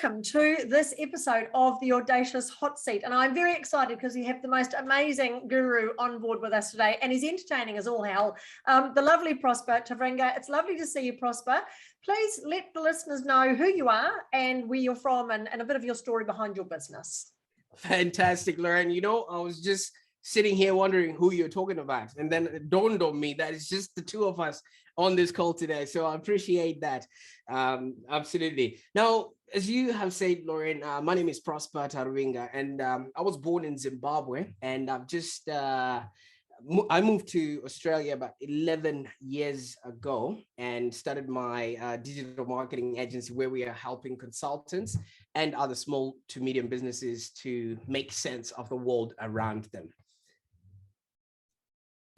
welcome to this episode of the Audacious Hot Seat. And I'm very excited because we have the most amazing guru on board with us today, and he's entertaining as all hell. The lovely Prosper Taurvinga. It's lovely to see you, Prosper. Please let the listeners know who you are and where you're from and a bit of your story behind your business. Fantastic, Lauren. You know, I was just sitting here wondering who you're talking about, and then it dawned on me that it's just the two of us on this call today. So I appreciate that. Absolutely. Now, as you have said, Lauren, my name is Prosper Taurvinga, and I was born in Zimbabwe, and I've just I moved to Australia about 11 years ago and started my digital marketing agency, where we are helping consultants and other small to medium businesses to make sense of the world around them.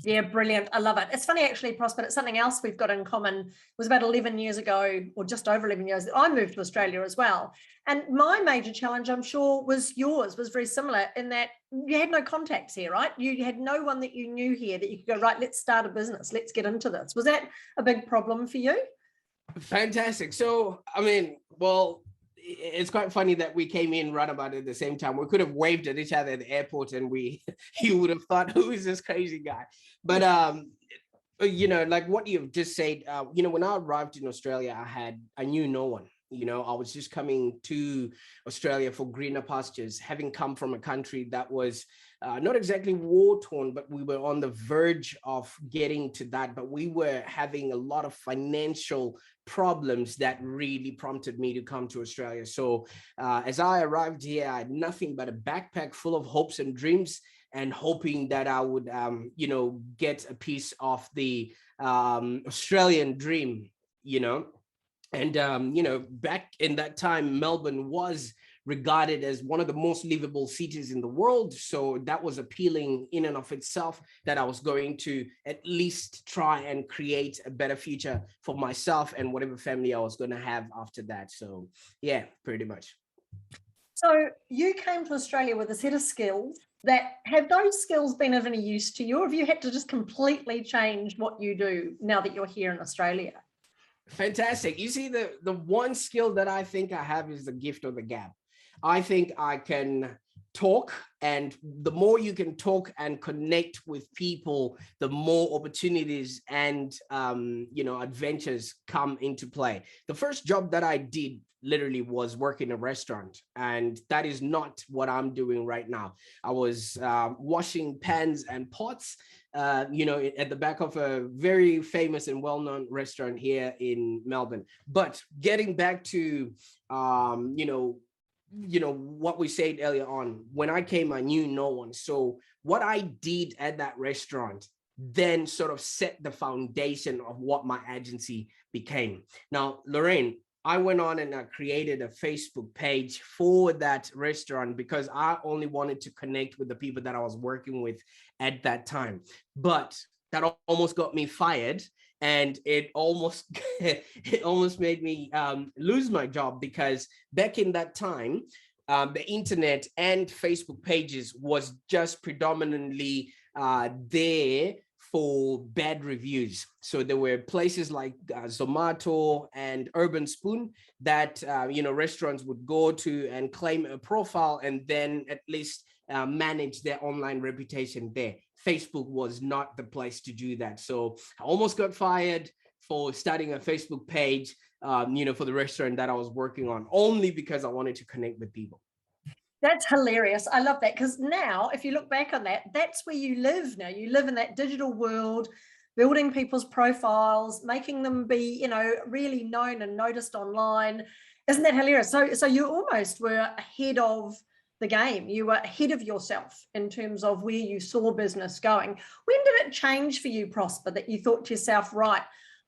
Yeah, brilliant. I love it. It's funny, actually, Prosper, it's something else we've got in common. It was about 11 years ago, or just over 11 years, I moved to Australia as well. And my major challenge, I'm sure, was yours, was very similar in that you had no contacts here, right? You had no one that you knew here that you could go, right, let's start a business. Let's get into this. Was that a big problem for you? Fantastic. So, I mean, well, it's quite funny that we came in right about at the same time. We could have waved at each other at the airport and you would have thought, who is this crazy guy? But, you know, like what you've just said, you know, when I arrived in Australia, I knew no one. You know, I was just coming to Australia for greener pastures, having come from a country that was not exactly war-torn, but we were on the verge of getting to that. But we were having a lot of financial problems that really prompted me to come to Australia. So as I arrived here, I had nothing but a backpack full of hopes and dreams, and hoping that I would, you know, get a piece of the Australian dream, you know. And, you know, back in that time, Melbourne was regarded as one of the most livable cities in the world. So that was appealing in and of itself, that I was going to at least try and create a better future for myself and whatever family I was going to have after that. So, yeah, pretty much. So you came to Australia with a set of skills. Have those skills been of any use to you, or have you had to just completely change what you do now that you're here in Australia? Fantastic. You see, the one skill that I think I have is the gift of the gab. I think I can talk, and the more you can talk and connect with people, the more opportunities and you know, adventures come into play. The first job that I did literally was work in a restaurant, and that is not what I'm doing right now. I was washing pans and pots, you know, at the back of a very famous and well-known restaurant here in Melbourne. But getting back to you know what we said earlier on, when I came, I knew no one. So what I did at that restaurant then sort of set the foundation of what my agency became. Now, Lorraine, I went on and I created a Facebook page for that restaurant because I only wanted to connect with the people that I was working with at that time. But that almost got me fired, and it almost made me lose my job, because back in that time, the internet and Facebook pages was just predominantly there for bad reviews. So there were places like Zomato and Urban Spoon that you know, restaurants would go to and claim a profile and then at least manage their online reputation there. Facebook was not the place to do that. So I almost got fired for starting a Facebook page, you know, for the restaurant that I was working on, only because I wanted to connect with people. That's hilarious. I love that, because now, if you look back on that, that's where you live now. You live in that digital world, building people's profiles, making them be, you know, really known and noticed online. Isn't that hilarious? So you almost were ahead of the game. You were ahead of yourself in terms of where you saw business going. When did it change for you, Prosper, that you thought to yourself, right,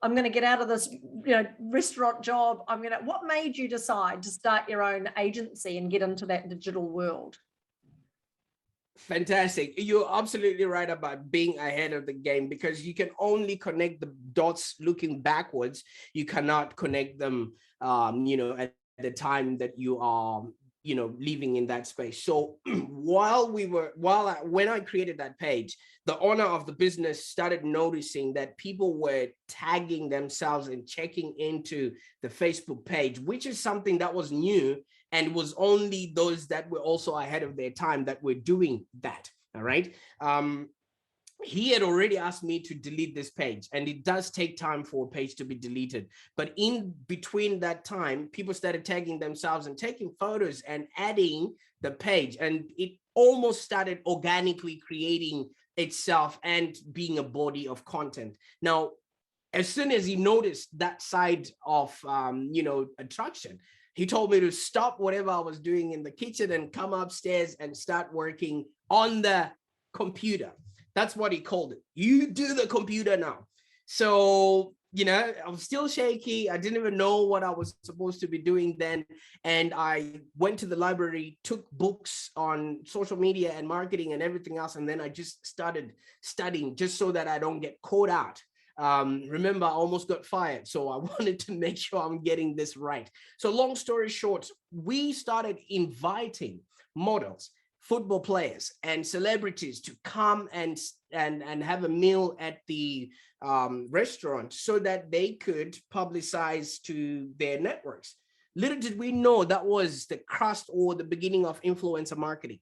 I'm going to get out of this, you know, restaurant job. What made you decide to start your own agency and get into that digital world? Fantastic. You're absolutely right about being ahead of the game, because you can only connect the dots looking backwards. You cannot connect them, you know, at the time that you are, you know, living in that space. So when I created that page, the owner of the business started noticing that people were tagging themselves and checking into the Facebook page, which is something that was new And it was only those that were also ahead of their time that were doing that. All right. He had already asked me to delete this page, and it does take time for a page to be deleted. But in between that time, people started tagging themselves and taking photos and adding the page, and it almost started organically creating itself and being a body of content. Now, as soon as he noticed that side of attraction, he told me to stop whatever I was doing in the kitchen and come upstairs and start working on the computer. That's what he called it. You do the computer now. So, I was still shaky. I didn't even know what I was supposed to be doing then. And I went to the library, took books on social media and marketing and everything else. And then I just started studying just so that I don't get caught out. Remember, I almost got fired. So I wanted to make sure I'm getting this right. So long story short, we started inviting models, football players, and celebrities to come and have a meal at the restaurant so that they could publicize to their networks. Little did we know that was the crust or the beginning of influencer marketing,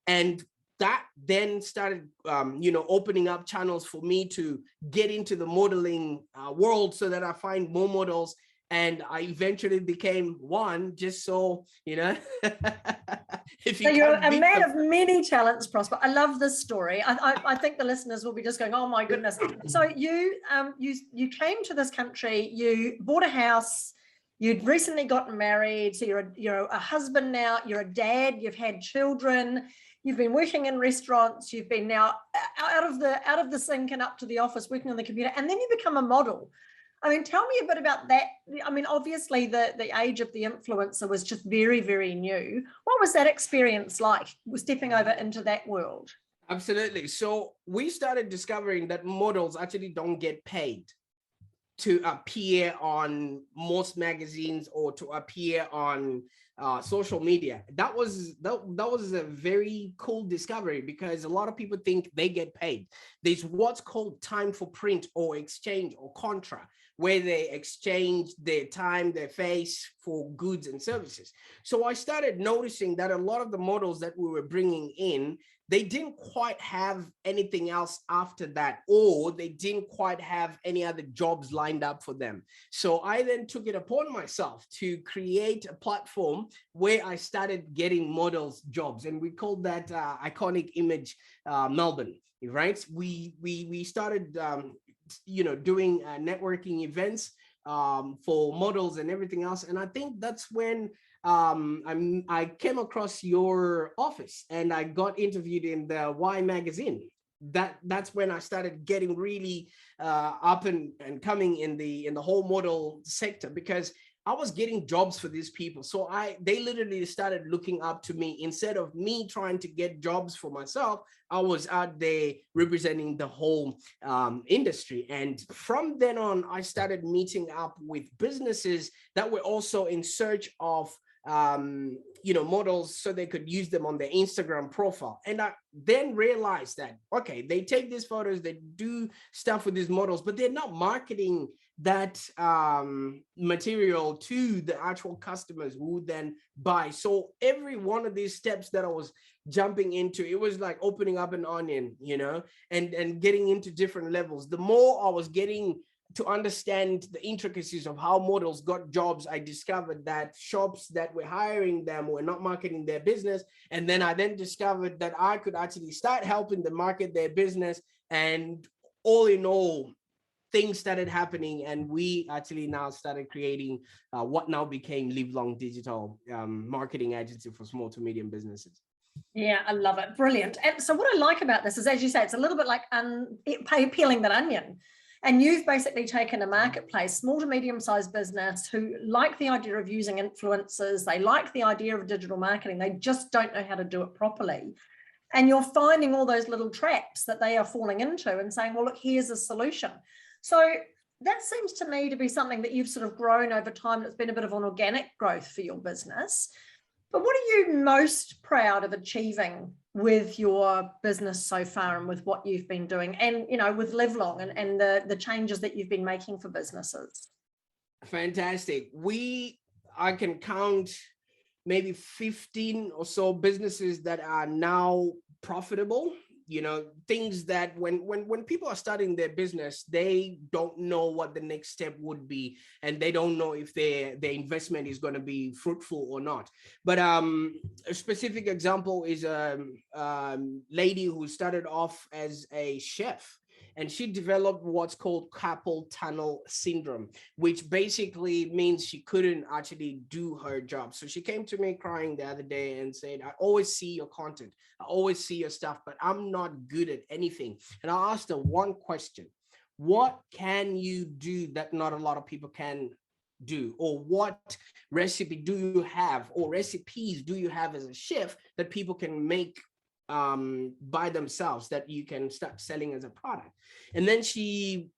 and that then started, opening up channels for me to get into the modeling world so that I find more models. And I eventually became one, just so, if you so you're a man of many talents, Prosper. I love this story. I think the listeners will be just going, oh my goodness. So you came to this country, you bought a house, you'd recently gotten married, so you're a husband now, you're a dad, you've had children, you've been working in restaurants, you've been now out of the sink and up to the office working on the computer, and then you become a model. I mean, tell me a bit about that. I mean, obviously the age of the influencer was just very, very new. What was that experience like, stepping over into that world? Absolutely. So we started discovering that models actually don't get paid to appear on most magazines or to appear on social media. That was a very cool discovery, because a lot of people think they get paid. There's what's called time for print or exchange or contra, where they exchange their time, their face for goods and services. So I started noticing that a lot of the models that we were bringing in, they didn't quite have anything else after that, or they didn't quite have any other jobs lined up for them. So I then took it upon myself to create a platform where I started getting models jobs, and we called that Iconic Image Melbourne, right? We started doing networking events for models and everything else. And I think that's when I came across your office and I got interviewed in the Y magazine. That's when I started getting really up and coming in the whole model sector, because I was getting jobs for these people. So they literally started looking up to me. Instead of me trying to get jobs for myself, I was out there representing the whole industry. And from then on, I started meeting up with businesses that were also in search of models so they could use them on their Instagram profile. And I then realized that, okay, they take these photos, they do stuff with these models, but they're not marketing that material to the actual customers who would then buy. So every one of these steps that I was jumping into, it was like opening up an onion, and getting into different levels. The more I was getting to understand the intricacies of how models got jobs, I discovered that shops that were hiring them were not marketing their business. And then I discovered that I could actually start helping them market their business. And all in all, things started happening, and we actually now started creating what now became Live Long Digital marketing agency for small to medium businesses. Yeah, I love it. Brilliant. And so what I like about this is, as you say, it's a little bit like peeling that onion. And you've basically taken a marketplace, small to medium-sized business who like the idea of using influencers, they like the idea of digital marketing, they just don't know how to do it properly. And you're finding all those little traps that they are falling into and saying, well, look, here's a solution. So that seems to me to be something that you've sort of grown over time. It's been a bit of an organic growth for your business. But what are you most proud of achieving with your business so far and with what you've been doing and, with Live Long and the changes that you've been making for businesses? Fantastic. I can count maybe 15 or so businesses that are now profitable. You know, things that when people are starting their business, they don't know what the next step would be, and they don't know if their investment is going to be fruitful or not. But a specific example is a lady who started off as a chef, and she developed what's called carpal tunnel syndrome, which basically means she couldn't actually do her job. So she came to me crying the other day and said, I always see your content, I always see your stuff, but I'm not good at anything. And I asked her one question: what can you do that not a lot of people can do? Or what recipe do you have, or recipes do you have as a chef that people can make by themselves, that you can start selling as a product? And then she,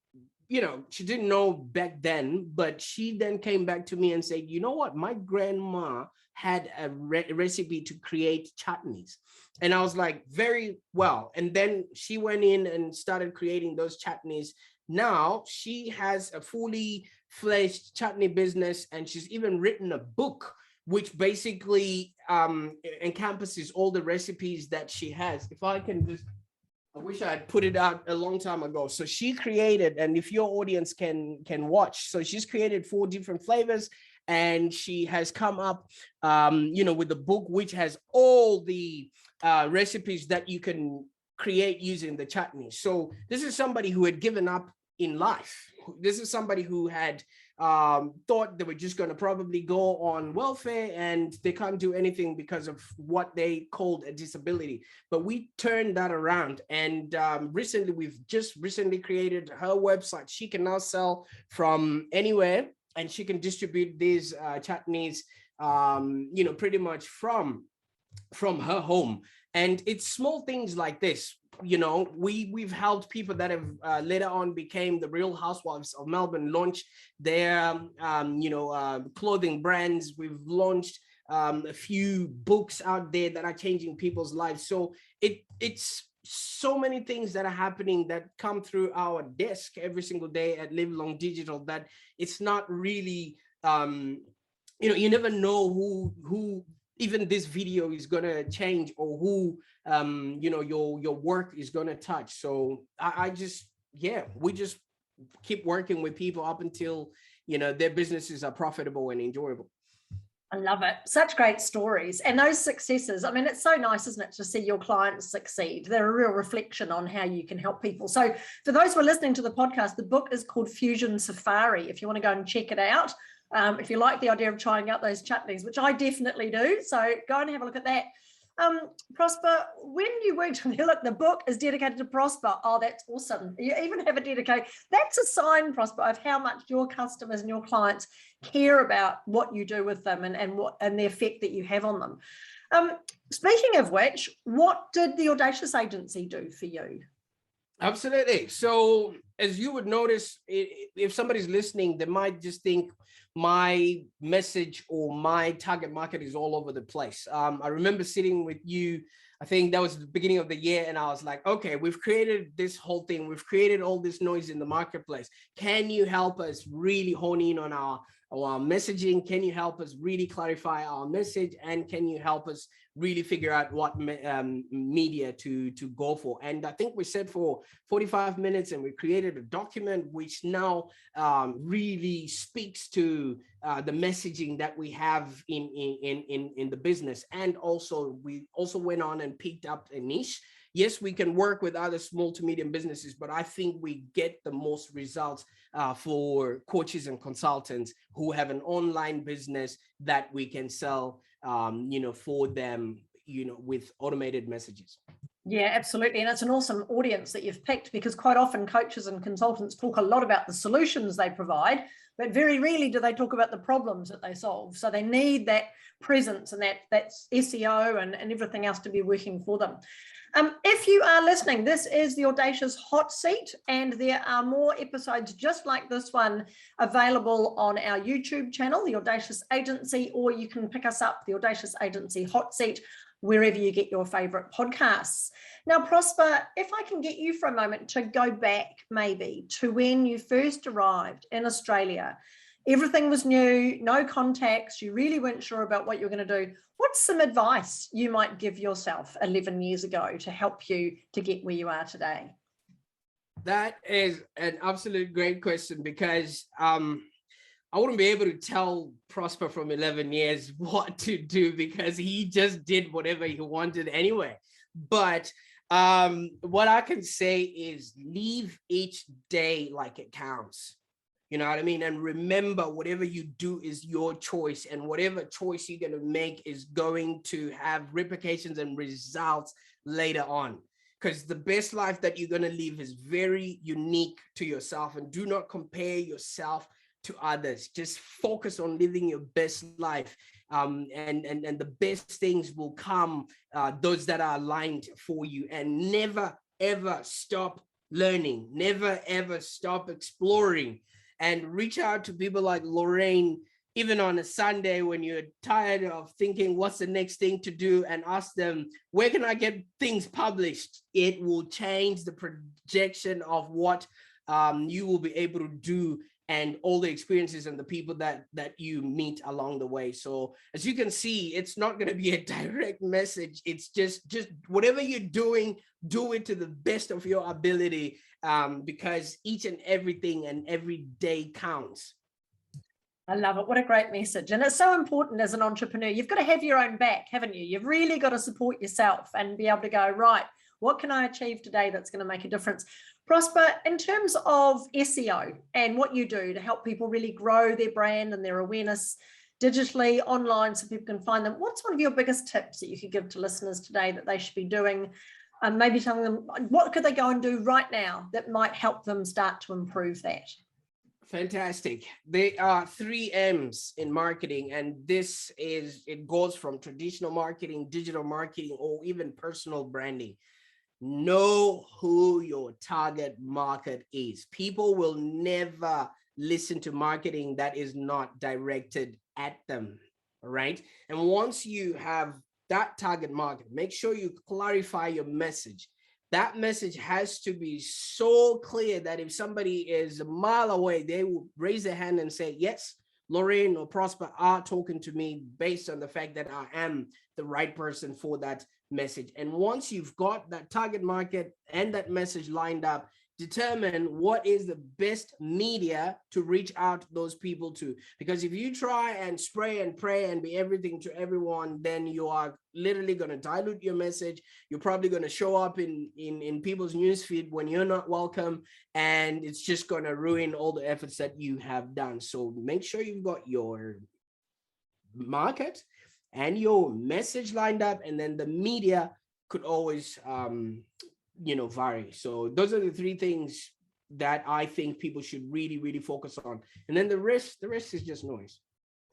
you know, she didn't know back then, but she then came back to me and said, you know what, my grandma had a recipe to create chutneys. And I was like, very well. And then she went in and started creating those chutneys. Now she has a fully fledged chutney business, and she's even written a book which basically encompasses all the recipes that she has. If I can just, I wish I had put it out a long time ago. So she created, and if your audience can watch, so she's created 4 different flavors, and she has come up, you know, with a book which has all the recipes that you can create using the chutney. So this is somebody who had given up in life. This is somebody who had thought they were just going to probably go on welfare and they can't do anything because of what they called a disability. But we turned that around, and recently we've just recently created her website. She can now sell from anywhere, and she can distribute these chutneys, you know, pretty much from her home. And it's small things like this. You know, we've helped people that have later on became the Real Housewives of Melbourne launch their you know, clothing brands. We've launched a few books out there that are changing people's lives. So it's so many things that are happening that come through our desk every single day at Live Long Digital, that it's not really you know, you never know who even this video is going to change, or who you know, your work is going to touch. So I just, yeah, we just keep working with people up until, you know, their businesses are profitable and enjoyable. I love it. Such great stories. And those successes, I mean, it's so nice, isn't it, to see your clients succeed. They're a real reflection on how you can help people. So for those who are listening to the podcast, the book is called Fusion Safari, if you want to go and check it out. If you like the idea of trying out those chutneys, which I definitely do. So go and have a look at that. Prosper, when you worked on, look, the book is dedicated to Prosper. Oh, that's awesome. You even have a dedicated, that's a sign, Prosper, of how much your customers and your clients care about what you do with them, and the effect that you have on them. Speaking of which, what did the Audacious agency do for you? Absolutely. So as you would notice, if somebody's listening, they might just think my message or my target market is all over the place. I remember sitting with you, I think that was the beginning of the year, and I was like, okay, we've created this whole thing. We've created all this noise in the marketplace. Can you help us really hone in on our messaging? Can you help us really clarify our message? And can you help us really figure out what media to go for? And I think we said for 45 minutes, and we created a document which now really speaks to the messaging that we have in the business. And also we also went on and picked up a niche. Yes, we can work with other small to medium businesses, but I think we get the most results for coaches and consultants who have an online business that we can sell, you know, for them, you know, with automated messages. Yeah, absolutely. And it's an awesome audience that you've picked, because quite often coaches and consultants talk a lot about the solutions they provide, but very rarely do they talk about the problems that they solve. So they need that presence and that SEO and everything else to be working for them. If you are listening, this is the Audacious Hot Seat, and there are more episodes just like this one available on our YouTube channel, The Audacious Agency, or you can pick us up, The Audacious Agency Hot Seat, wherever you get your favorite podcasts. Now, Prosper, if I can get you for a moment to go back maybe to when you first arrived in Australia, everything was new, no contacts, you really weren't sure about what you were going to do. What's some advice you might give yourself 11 years ago to help you to get where you are today? That is an absolute great question, because I wouldn't be able to tell Prosper from 11 years what to do, because he just did whatever he wanted anyway. But what I can say is leave each day like it counts. You know what I mean? And remember, whatever you do is your choice, and whatever choice you're going to make is going to have repercussions and results later on. Because the best life that you're going to live is very unique to yourself, and do not compare yourself to others. Just focus on living your best life, and the best things will come, those that are aligned for you. And never ever stop learning, never ever stop exploring, and reach out to people like Lorraine, even on a Sunday when you're tired of thinking what's the next thing to do, and ask them, where can I get things published? It will change the projection of what you will be able to do, and all the experiences and the people that you meet along the way. So as you can see, it's not going to be a direct message. It's just whatever you're doing, do it to the best of your ability, because each and everything and every day counts. I love it. What a great message. And it's so important as an entrepreneur. You've got to have your own back, haven't you? You've really got to support yourself and be able to go, right, what can I achieve today that's going to make a difference? Prosper, in terms of SEO and what you do to help people really grow their brand and their awareness digitally, online, so people can find them, what's one of your biggest tips that you could give to listeners today that they should be doing? Maybe telling them, what could they go and do right now that might help them start to improve that? Fantastic. There are 3 M's in marketing, and it goes from traditional marketing, digital marketing, or even personal branding. Know who your target market is. People will never listen to marketing that is not directed at them, all right? And once you have that target market, make sure you clarify your message. That message has to be so clear that if somebody is a mile away, they will raise their hand and say, yes, Lorraine or Prosper are talking to me based on the fact that I am the right person for that message. And once you've got that target market and that message lined up, determine what is the best media to reach out to those people to. Because if you try and spray and pray and be everything to everyone, then you are literally going to dilute your message. You're probably going to show up in people's newsfeed when you're not welcome, and it's just going to ruin all the efforts that you have done. So make sure you've got your market and your message lined up, and then the media could always vary. So those are the 3 things that I think people should really focus on, and then the rest is just noise.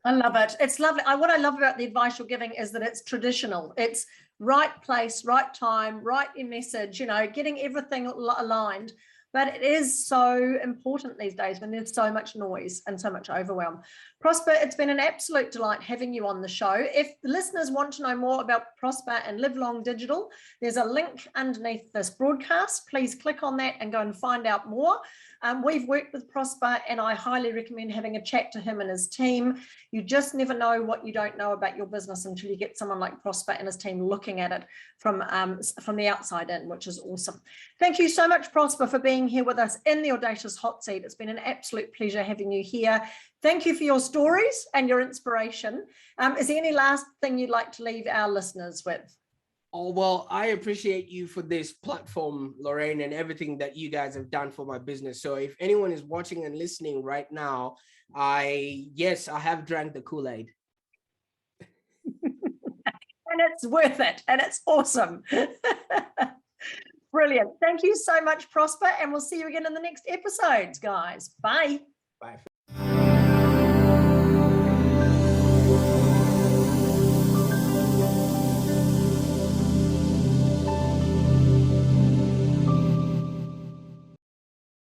I love it. It's lovely. What I love about the advice you're giving is that it's traditional. It's right place, right time, right message, getting everything aligned. But it is so important these days when there's so much noise and so much overwhelm. Prosper, it's been an absolute delight having you on the show. If the listeners want to know more about Prosper and Live Long Digital, there's a link underneath this broadcast. Please click on that and go and find out more. We've worked with Prosper, and I highly recommend having a chat to him and his team. You just never know what you don't know about your business until you get someone like Prosper and his team looking at it from the outside in, which is awesome. Thank you so much, Prosper, for being here with us in the Audacious Hot Seat. It's been an absolute pleasure having you here. Thank you for your stories and your inspiration. Is there any last thing you'd like to leave our listeners with? Oh, well, I appreciate you for this platform, Lorraine, and everything that you guys have done for my business. So if anyone is watching and listening right now, I have drank the Kool-Aid. And it's worth it, and it's awesome. Brilliant. Thank you so much, Prosper, and we'll see you again in the next episodes, guys. Bye. Bye.